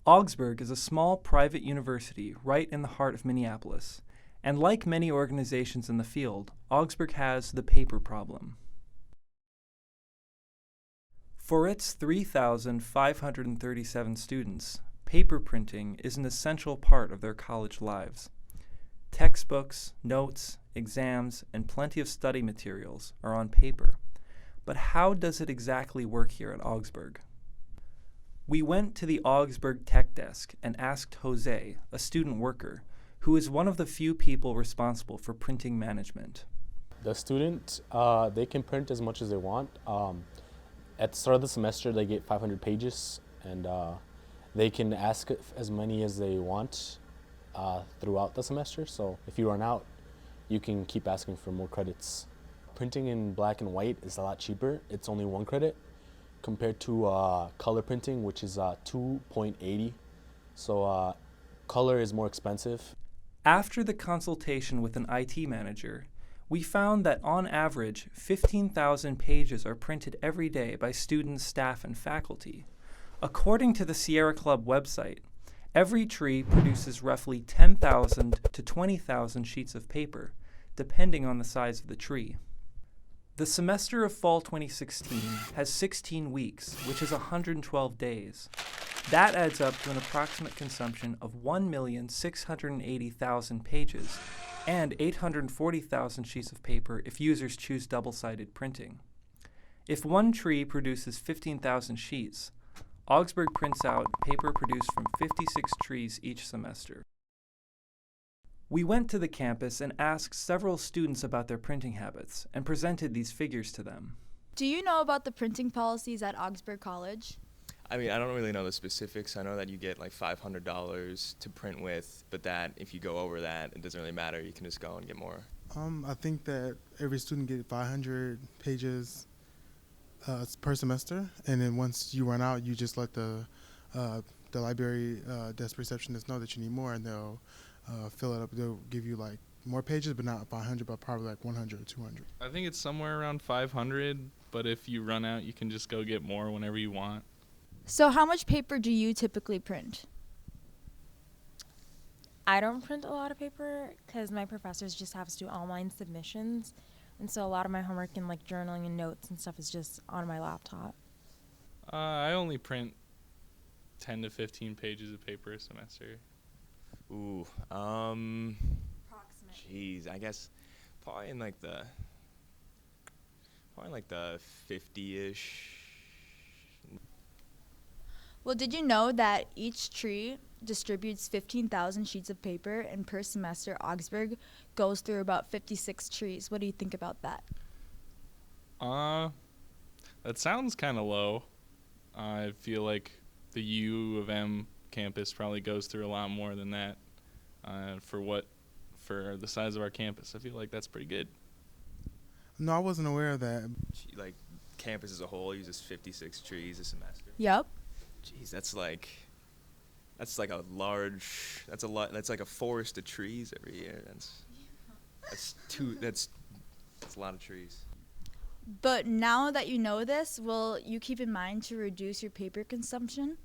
Augsburg is a small private university right in the heart of Minneapolis, and like many organizations in the field, Augsburg has the paper problem. For its 3,537 students, paper printing is an essential part of their college lives. Textbooks, notes, exams, and plenty of study materials are on paper. But how does it exactly work here at Augsburg? We went to the Augsburg Tech Desk and asked Jose, a student worker, who is one of the few people responsible for printing management. The student, they can print as much as they want. At the start of the semester, they get 500 pages, and they can ask as many as they want throughout the semester. So if you run out, you can keep asking for more credits. Printing in black and white is a lot cheaper. It's only 1 credit compared to color printing, which is 2.80. So color is more expensive. After the consultation with an IT manager, we found that on average, 15,000 pages are printed every day by students, staff, and faculty. According to the Sierra Club website, every tree produces roughly 10,000 to 20,000 sheets of paper, depending on the size of the tree. The semester of fall 2016 has 16 weeks, which is 112 days. That adds up to an approximate consumption of 1,680,000 pages and 840,000 sheets of paper if users choose double-sided printing. If one tree produces 15,000 sheets, Augsburg prints out paper produced from 56 trees each semester. We went to the campus and asked several students about their printing habits and presented these figures to them. Do you know about the printing policies at Augsburg College? I mean, I don't really know the specifics. I know that you get like $500 to print with, but that if you go over that, it doesn't really matter. You can just go and get more. I think that every student gets 500 pages per semester, and then once you run out, you just let the library desk receptionist know that you need more, and they'll fill it up. They'll give you like more pages, but not 500, but probably like 100 or 200. I think it's somewhere around 500, but if you run out, you can just go get more whenever you want. So how much paper do you typically print? I don't print a lot of paper because my professors just have us do online submissions. And so a lot of my homework and like journaling and notes and stuff is just on my laptop. I only print 10 to 15 pages of paper a semester. Ooh, Approximate. Jeez, I guess probably in like the 50-ish. Well, did you know that each tree distributes 15,000 sheets of paper, and per semester Augsburg goes through about 56 trees? What do you think about that? That sounds kind of low. I feel like the U of M campus probably goes through a lot more than that. For the size of our campus, I feel like that's pretty good. No, I wasn't aware of that. Like campus as a whole uses 56 trees a semester. Yep. Jeez, that's like a large. That's a lot. That's like a forest of trees every year. That's a lot of trees. But now that you know this, will you keep in mind to reduce your paper consumption?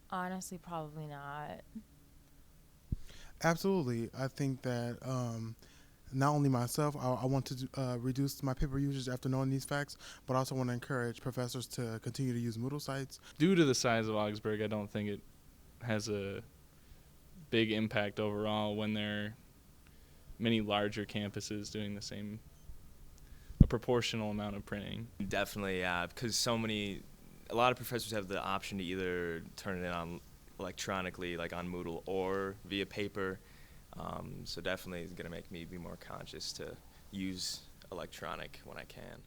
Honestly, probably not. Absolutely. I think that not only myself, I want to reduce my paper usage after knowing these facts, but I also want to encourage professors to continue to use Moodle sites. Due to the size of Augsburg, I don't think it has a big impact overall when there are many larger campuses doing a proportional amount of printing. Definitely, yeah, because a lot of professors have the option to either turn it in on electronically, like on Moodle, or via paper. So definitely it's going to make me be more conscious to use electronic when I can.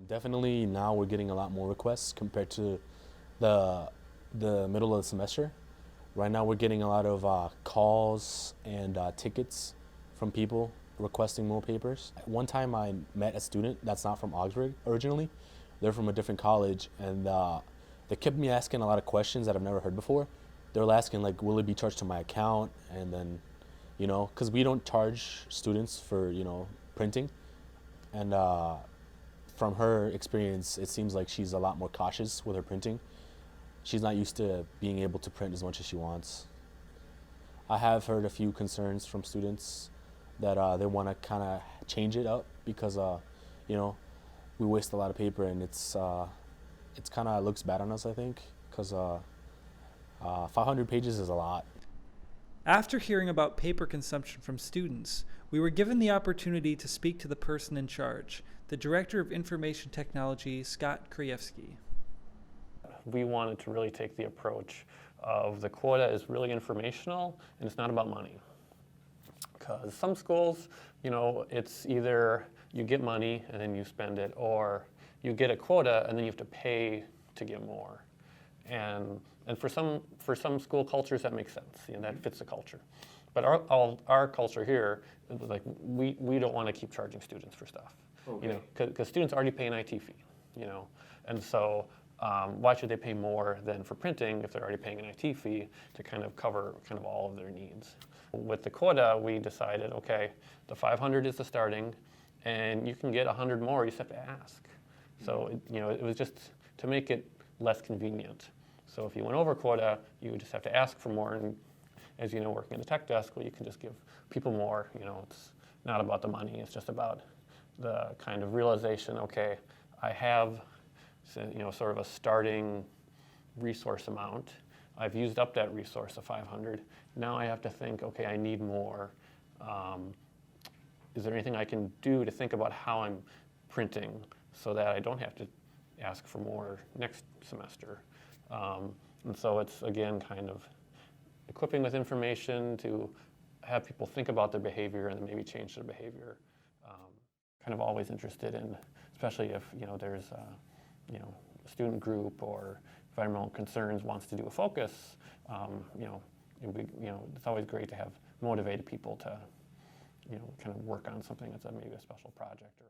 Definitely now we're getting a lot more requests compared to the middle of the semester. Right now we're getting a lot of calls and tickets from people requesting more papers. One time I met a student that's not from Augsburg originally. They're from a different college, and they kept me asking a lot of questions that I've never heard before. They were asking, like, will it be charged to my account? And then, because we don't charge students for, printing. And from her experience, it seems like she's a lot more cautious with her printing. She's not used to being able to print as much as she wants. I have heard a few concerns from students that they want to kind of change it up because, you know, we waste a lot of paper, and it's kind of looks bad on us, I think, because 500 pages is a lot. After hearing about paper consumption from students, we were given the opportunity to speak to the person in charge, the Director of Information Technology, Scott Krajewski. We wanted to really take the approach of the quota is really informational and it's not about money. Because some schools, you know, it's either you get money and then you spend it, or you get a quota and then you have to pay to get more. And for some school cultures that makes sense, you know, that fits the culture. But our culture here, like we don't want to keep charging students for stuff, you know, because students already pay an IT fee, you know, and so why should they pay more than for printing if they're already paying an IT fee to kind of cover kind of all of their needs? With the quota, we decided, okay, the 500 is the starting, and you can get 100 more. You just have to ask. So you know, it was just to make it less convenient. So if you went over quota, you would just have to ask for more. And as you know, working at the tech desk, well, you can just give people more. You know, it's not about the money. It's just about the kind of realization. Okay, I have, you know, sort of a starting resource amount. I've used up that resource of 500. Now I have to think, okay, I need more. Is there anything I can do to think about how I'm printing so that I don't have to ask for more next semester? And so it's, again, kind of equipping with information to have people think about their behavior and then maybe change their behavior. Kind of always interested in, especially if, you know, there's you know, a student group or environmental concerns wants to do a focus, you know, it's always great to have motivated people to, you know, kind of work on something that's maybe a special project or